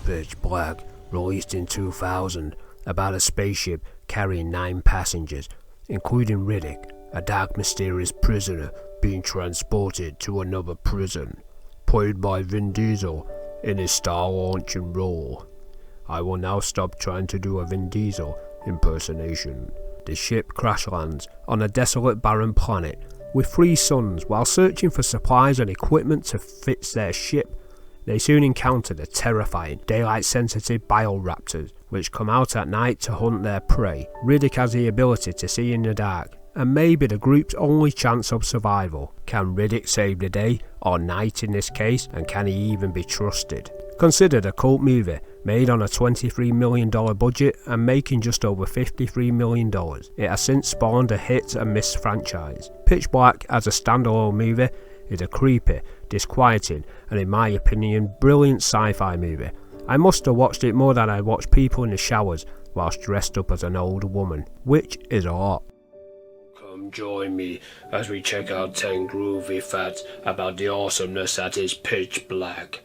Pitch Black, released in 2000, about a spaceship carrying 9 passengers, including Riddick, a dark mysterious prisoner being transported to another prison, played by Vin Diesel in his star-launching role. I will now stop trying to do a Vin Diesel impersonation. The ship crash lands on a desolate barren planet with 3 suns. While searching for supplies and equipment to fix their ship, they soon encounter the terrifying daylight-sensitive bioraptors, which come out at night to hunt their prey. Riddick has the ability to see in the dark, and maybe the group's only chance of survival. Can Riddick save the day, or night in this case, and can he even be trusted? Considered a cult movie, made on a $23 million budget and making just over $53 million, it has since spawned a hit and miss franchise. Pitch Black as a standalone movie is a creepy, disquieting, and in my opinion brilliant sci-fi movie. I must have watched it more than I watched people in the showers whilst dressed up as an old woman, which is a lot. Come join me as we check out 10 groovy facts about the awesomeness that is Pitch Black.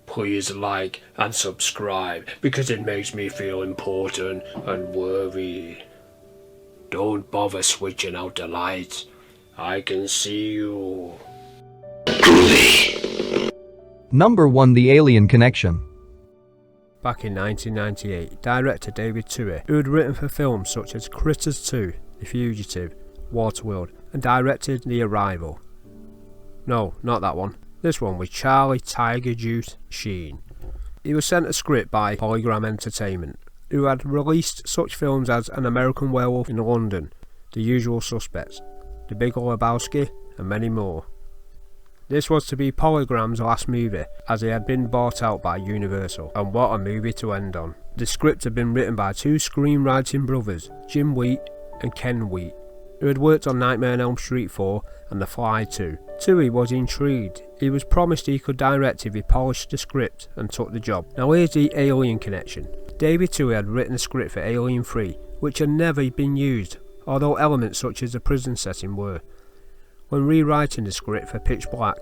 Please like and subscribe because it makes me feel important and worthy. Don't bother switching out the lights. I can see you. Groovy. Number 1. The Alien Connection. Back in 1998, director David Twohy, who had written for films such as Critters 2, The Fugitive, Waterworld, and directed The Arrival. No, not that one. This one with Charlie Tiger Juice Sheen. He was sent a script by Polygram Entertainment, who had released such films as An American Werewolf in London, The Usual Suspects, The Big Lebowski, and many more. This was to be Polygram's last movie, as it had been bought out by Universal, and what a movie to end on. The script had been written by 2 screenwriting brothers, Jim Wheat and Ken Wheat, who had worked on Nightmare on Elm Street 4 and The Fly 2. Twohy was intrigued. He was promised he could direct if he polished the script and took the job. Now here's the Alien connection. David Twohy had written a script for Alien 3, which had never been used, although elements such as the prison setting were. When rewriting the script for Pitch Black,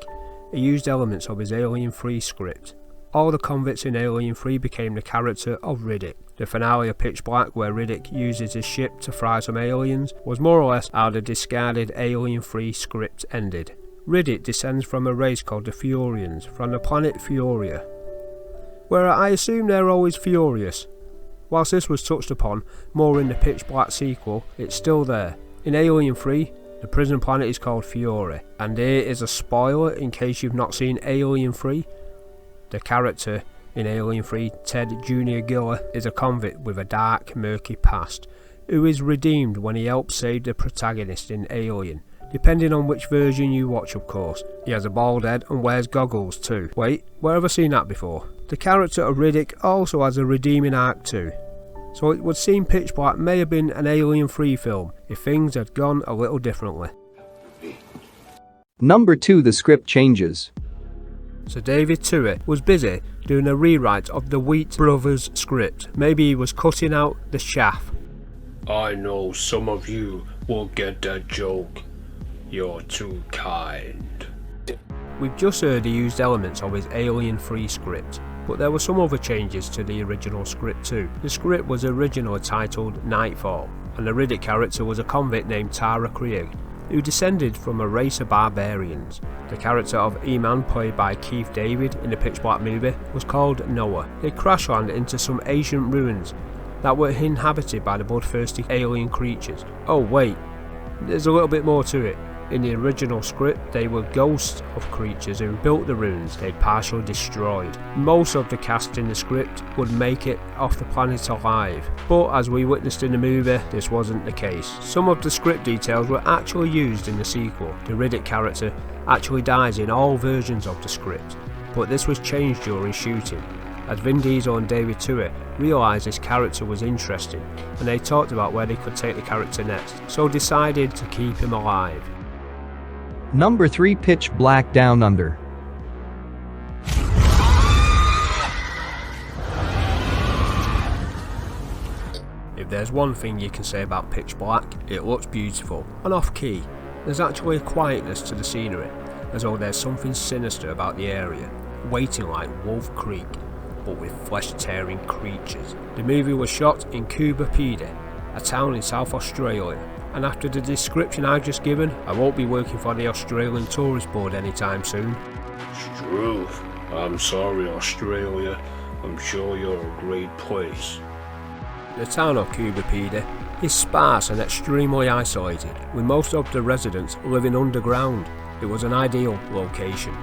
he used elements of his Alien 3 script. All the convicts in Alien 3 became the character of Riddick. The finale of Pitch Black, where Riddick uses his ship to fry some aliens, was more or less how the discarded Alien 3 script ended. Riddick descends from a race called the Furians, from the planet Furia, where I assume they're always furious. Whilst this was touched upon more in the Pitch Black sequel, it's still there. In Alien 3, the prison planet is called Fury, and here is a spoiler in case you've not seen Alien 3. The character in Alien 3, Ted Jr. Giller, is a convict with a dark, murky past, who is redeemed when he helps save the protagonist in Alien, depending on which version you watch of course. He has a bald head and wears goggles too. Wait, where have I seen that before? The character of Riddick also has a redeeming arc too. So it would seem Pitch Black may have been an Alien 3 film if things had gone a little differently. Number 2. The script changes. So David Twohy was busy doing a rewrite of the Wheat Brothers script. Maybe he was cutting out the chaff. I know some of you will get that joke. You're too kind. We've just heard he used elements of his Alien 3 script, but there were some other changes to the original script too. The script was originally titled Nightfall, and the Riddick character was a convict named Tara Krieg, who descended from a race of barbarians. The character of E-Man, played by Keith David in the Pitch Black movie, was called Noah. They crash land into some ancient ruins that were inhabited by the bloodthirsty alien creatures. Oh wait, there's a little bit more to it. In the original script, they were ghosts of creatures who built the ruins they'd partially destroyed. Most of the cast in the script would make it off the planet alive, but as we witnessed in the movie, this wasn't the case. Some of the script details were actually used in the sequel. The Riddick character actually dies in all versions of the script, but this was changed during shooting, as Vin Diesel and David Twohy realised this character was interesting, and they talked about where they could take the character next, so decided to keep him alive. Number 3. Pitch Black Down Under. If there's one thing you can say about Pitch Black, it looks beautiful and off-key. There's actually a quietness to the scenery, as though there's something sinister about the area, waiting like Wolf Creek. but with flesh-tearing creatures. The movie was shot in Groovy, a town in South Australia, and after the description I've just given, I won't be working for the Australian Tourist Board anytime soon. Struth, I'm sorry Australia, I'm sure you're a great place. The town of Groovy is sparse and extremely isolated, with most of the residents living underground. It was an ideal location.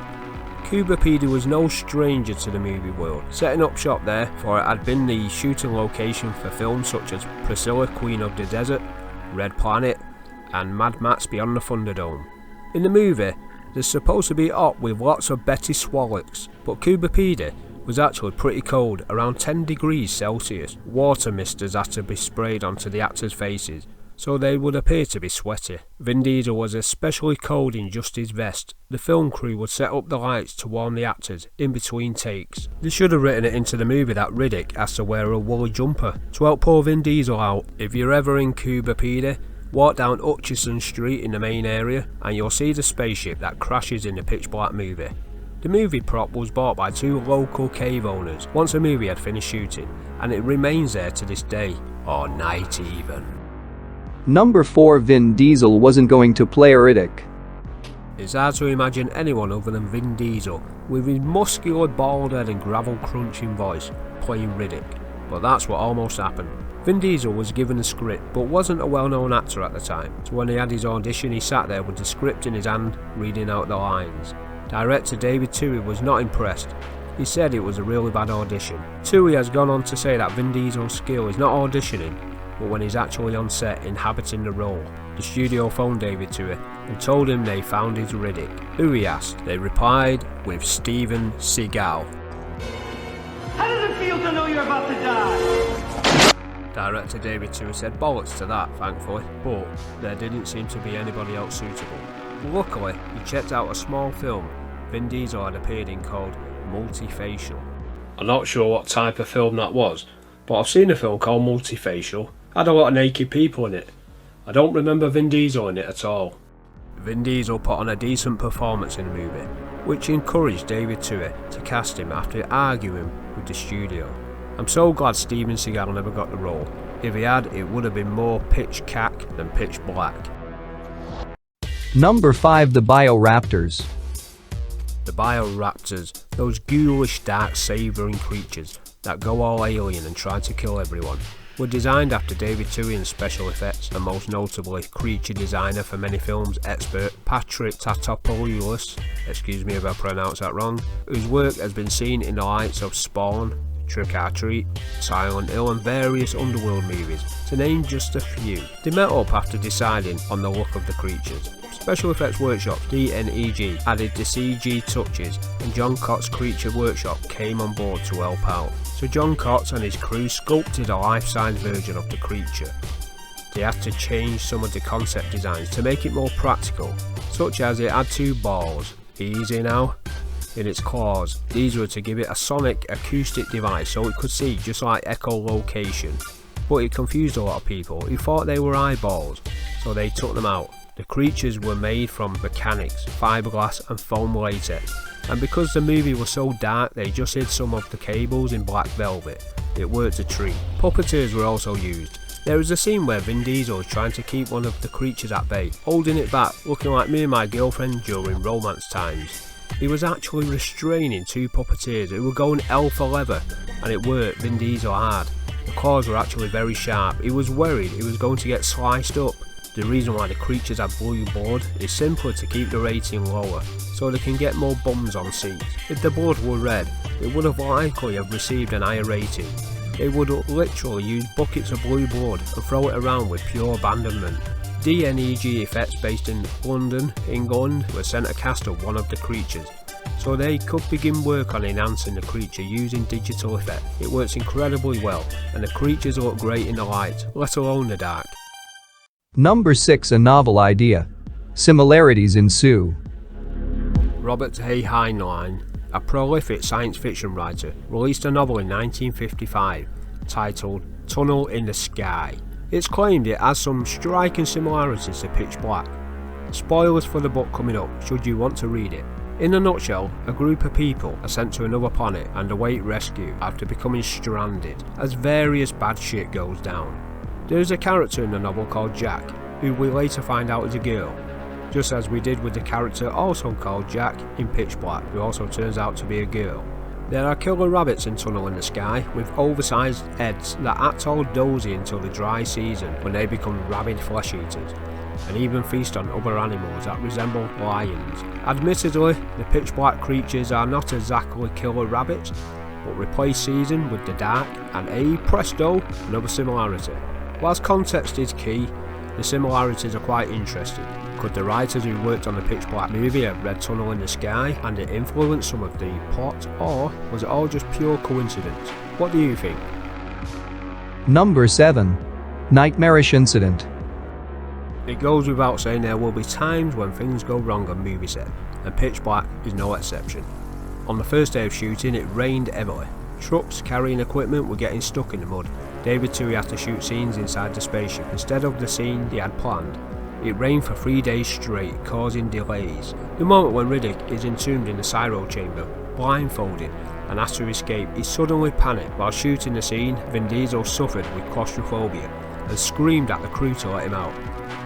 Groovy was no stranger to the movie world, setting up shop there, for it had been the shooting location for films such as Priscilla, Queen of the Desert, Red Planet, and Mad Max Beyond the Thunderdome. In the movie, there's supposed to be hot with lots of Betty Swallocks, but Groovy was actually pretty cold, around 10 degrees Celsius. Water misters had to be sprayed onto the actors' faces, so they would appear to be sweaty. Vin Diesel was especially cold in just his vest. The film crew would set up the lights to warm the actors in between takes. They should have written it into the movie that Riddick has to wear a woolly jumper to help pull Vin Diesel out. If you're ever in Groovy, walk down Hutchison Street in the main area and you'll see the spaceship that crashes in the pitch black movie. The movie prop was bought by 2 local cave owners once the movie had finished shooting, and it remains there to this day, or night even. Number 4. Vin Diesel wasn't going to play RIDDICK. It's hard to imagine anyone other than Vin Diesel, with his muscular bald head and gravel crunching voice, playing RIDDICK, but that's what almost happened. Vin Diesel was given a script but wasn't a well-known actor at the time, so when he had his audition he sat there with the script in his hand, reading out the lines. Director David Twohy was not impressed. He said it was a really bad audition. Twohy has gone on to say that Vin Diesel's skill is not auditioning, but when he's actually on set inhabiting the role. The studio phoned David Twohy and told him they found his Riddick. Who, he asked. They replied with Steven Seagal. How does it feel to know you're about to die? Director David Twohy said bollocks to that, thankfully, but there didn't seem to be anybody else suitable. Luckily, he checked out a small film Vin Diesel had appeared in called Multifacial. I'm not sure what type of film that was, but I've seen a film called Multifacial. Had a lot of naked people in it. I don't remember Vin Diesel in it at all. Vin Diesel put on a decent performance in the movie, which encouraged David Twohy to cast him after arguing with the studio. I'm so glad Steven Seagal never got the role. If he had, it would have been more pitch cack than pitch black. Number 5. The RAPTORS. The RAPTORS, those ghoulish dark savouring creatures that go all alien and try to kill everyone, were designed after David Twohy in special effects, and most notably creature designer for many films expert Patrick Tatopoulos, excuse me if I pronounce that wrong, whose work has been seen in the likes of Spawn, Trick or Treat, Silent Hill and various underworld movies, to name just a few. They met up after deciding on the look of the creatures. Special Effects Workshop DNEG added the CG touches and John Cott's Creature Workshop came on board to help out. So John Cott and his crew sculpted a life-size version of the creature. They had to change some of the concept designs to make it more practical, such as it had 2 balls, easy now, in its claws. These were to give it a sonic acoustic device so it could see just like echolocation, but it confused a lot of people who thought they were eyeballs, so they took them out. The creatures were made from mechanics, fiberglass and foam latex, and because the movie was so dark they just hid some of the cables in black velvet. It worked a treat. Puppeteers were also used. There is a scene where Vin Diesel is trying to keep one of the creatures at bay, holding it back, looking like me and my girlfriend during romance times. He was actually restraining 2 puppeteers who were going hell for leather, and it worked Vin Diesel hard. The claws were actually very sharp. He was worried he was going to get sliced up. The reason why the creatures have blue blood is simply to keep the rating lower, so they can get more bums on seats. If the blood were red, it would have likely have received an higher rating. They would literally use buckets of blue blood and throw it around with pure abandonment. DNEG Effects based in London, England, were sent a cast of one of the creatures, so they could begin work on enhancing the creature using digital effects. It works incredibly well, and the creatures look great in the light, let alone the dark. Number 6. A novel idea. Similarities ensue. Robert A. Heinlein, a prolific science fiction writer, released a novel in 1955 titled Tunnel in the Sky. It's claimed it has some striking similarities to Pitch Black. Spoilers for the book coming up should you want to read it. In a nutshell, a group of people are sent to another planet and await rescue after becoming stranded, as various bad shit goes down. There is a character in the novel called Jack, who we later find out is a girl, just as we did with the character also called Jack in Pitch Black, who also turns out to be a girl. There are killer rabbits in Tunnel in the Sky with oversized heads that act all dozy until the dry season when they become rabid flesh eaters, and even feast on other animals that resemble lions. Admittedly, the pitch black creatures are not exactly killer rabbits, but replace season with the dark, and presto, another similarity. Whilst context is key, the similarities are quite interesting. Could the writers who worked on the Pitch Black movie have read Tunnel in the Sky and it influenced some of the plot, or was it all just pure coincidence? What do you think? Number 7. Nightmarish Incident. It goes without saying there will be times when things go wrong on movie set, and Pitch Black is no exception. On the first day of shooting it rained heavily. Trucks carrying equipment were getting stuck in the mud. David Twohy had to shoot scenes inside the spaceship instead of the scene he had planned. It rained for 3 days straight, causing delays. The moment when Riddick is entombed in the Cyro chamber, blindfolded, and has to escape, he suddenly panicked. While shooting the scene, Vin Diesel suffered with claustrophobia and screamed at the crew to let him out.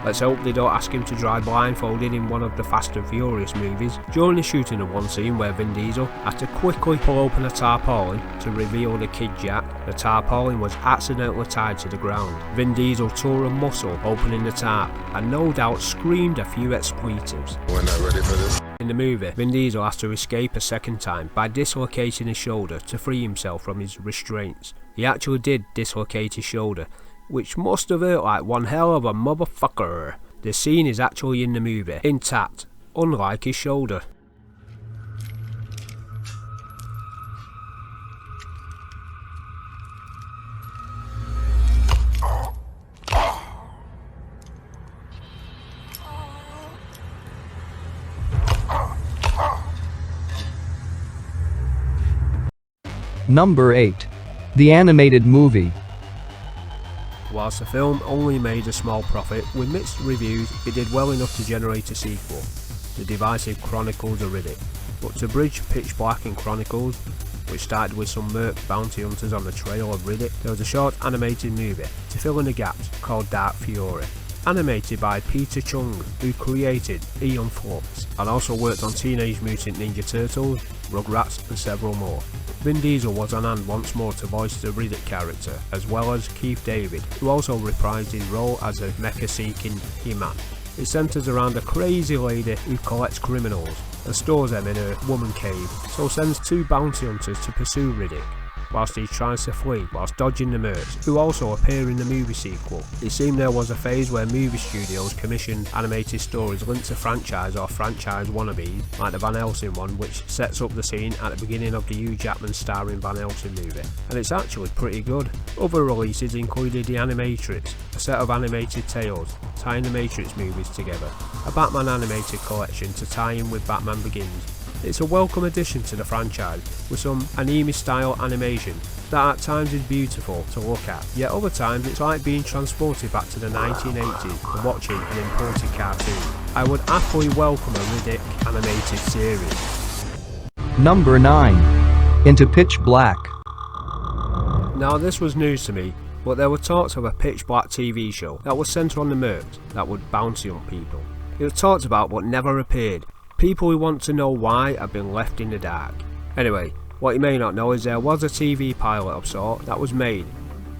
Let's hope they don't ask him to drive blindfolded in one of the Fast and Furious movies. During the shooting of one scene where Vin Diesel had to quickly pull open a tarpaulin to reveal the kid Jack, the tarpaulin was accidentally tied to the ground. Vin Diesel tore a muscle opening the tarp and no doubt screamed a few expletives. We're not ready for this. In the movie, Vin Diesel has to escape a second time by dislocating his shoulder to free himself from his restraints. He actually did dislocate his shoulder, which must have hurt like one hell of a motherfucker. The scene is actually in the movie, intact, unlike his shoulder. Number 8. The Animated Movie. Whilst the film only made a small profit, with mixed reviews, it did well enough to generate a sequel, The Divisive Chronicles of Riddick. But to bridge Pitch Black and Chronicles, which started with some merc bounty hunters on the trail of Riddick, there was a short animated movie to fill in the gaps called Dark Fury, animated by Peter Chung, who created Aeon Flux, and also worked on Teenage Mutant Ninja Turtles, Rugrats and several more. Vin Diesel was on hand once more to voice the Riddick character, as well as Keith David, who also reprised his role as a mecha-seeking He-Man. It centres around a crazy lady who collects criminals and stores them in her woman cave, so sends 2 bounty hunters to pursue Riddick, whilst he tries to flee whilst dodging the mercs, who also appear in the movie sequel. It seemed there was a phase where movie studios commissioned animated stories linked to franchise or franchise wannabes, like the Van Helsing one, which sets up the scene at the beginning of the Hugh Jackman starring Van Helsing movie, and it's actually pretty good. Other releases included The Animatrix, a set of animated tales tying the Matrix movies together, a Batman animated collection to tie in with Batman Begins. It's a welcome addition to the franchise, with some anime-style animation that at times is beautiful to look at, yet other times it's like being transported back to the 1980s and watching an imported cartoon. I would happily welcome a Riddick animated series. Number 9. Into Pitch Black. Now this was news to me, but there were talks of a Pitch Black TV show that was centred on the mercs that would bounty on people. It was talked about but never appeared. People who want to know why have been left in the dark. Anyway, what you may not know is there was a TV pilot of sort that was made.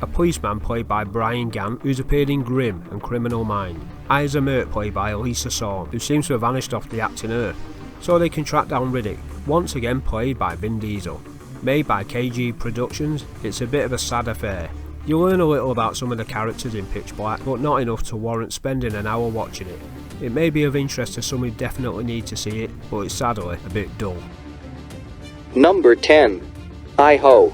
A policeman played by Brian Gant, who's appeared in Grimm and Criminal Mind. Isa Merc played by Elisa Sorn, who seems to have vanished off the acting earth. So they can track down Riddick, once again played by Vin Diesel. Made by KG Productions, it's a bit of a sad affair. You'll learn a little about some of the characters in Pitch Black, but not enough to warrant spending an hour watching it. It may be of interest to some who definitely need to see it, but it's sadly a bit dull. Number 10. Hi-Ho.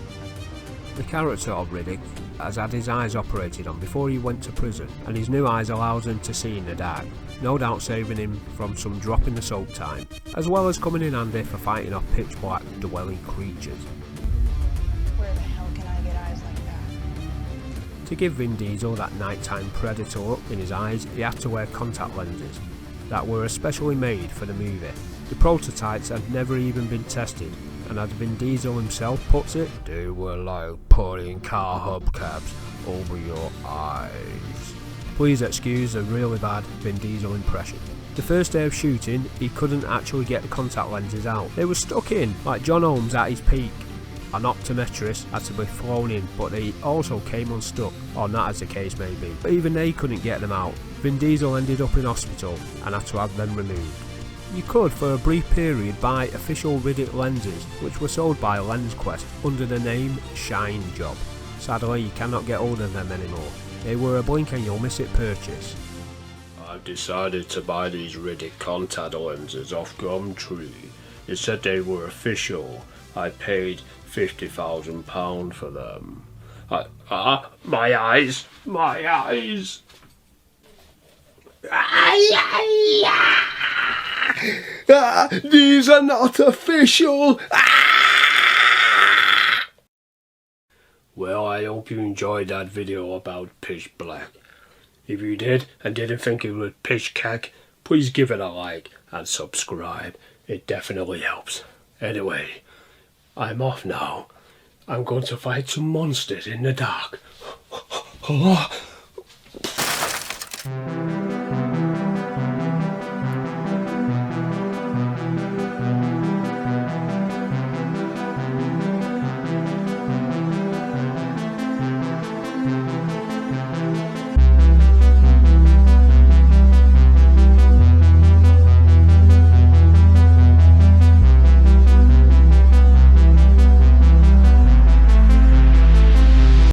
The character of Riddick has had his eyes operated on before he went to prison, and his new eyes allows him to see in the dark, no doubt saving him from some drop in the soap time, as well as coming in handy for fighting off Pitch Black dwelling creatures. Where the hell can I get eyes like that? To give Vin Diesel that nighttime predator look in his eyes, he had to wear contact lenses that were especially made for the movie. The prototypes had never even been tested, and as Vin Diesel himself puts it, they were like putting car hubcaps over your eyes. Please excuse a really bad Vin Diesel impression. The first day of shooting, he couldn't actually get the contact lenses out. They were stuck in, like John Holmes at his peak. An optometrist had to be flown in, but they also came unstuck, or not as the case may be. But even they couldn't get them out. Vin Diesel ended up in hospital and had to have them removed. You could, for a brief period, buy official RIDDICK lenses, which were sold by LensQuest under the name Shine Job. Sadly, you cannot get hold of them anymore. They were a blink and you'll miss it purchase. I've decided to buy these RIDDICK contact lenses off Gumtree. It said they were official. I paid £50,000 for them. My eyes! My eyes! These are not official! Well, I hope you enjoyed that video about Pitch Black. If you did and didn't think it was pitch cack, please give it a like and subscribe. It definitely helps. Anyway, I'm off now. I'm going to fight some monsters in the dark.